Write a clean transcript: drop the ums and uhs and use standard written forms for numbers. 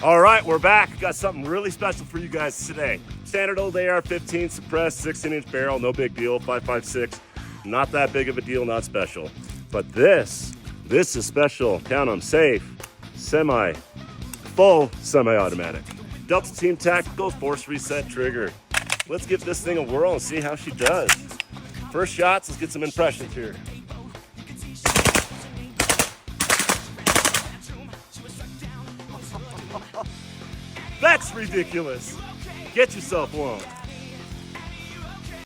All right, we're back. Got something really special for you guys today. Standard old AR-15 suppressed 16-inch barrel, no big deal, 5.56. Not that big of a deal, not special. But this is special. Count 'em, safe, full semi-automatic. Delta Team Tactical force reset trigger. Let's give this thing a whirl and see how she does. First shots, let's get some impressions here. That's ridiculous. Get yourself one.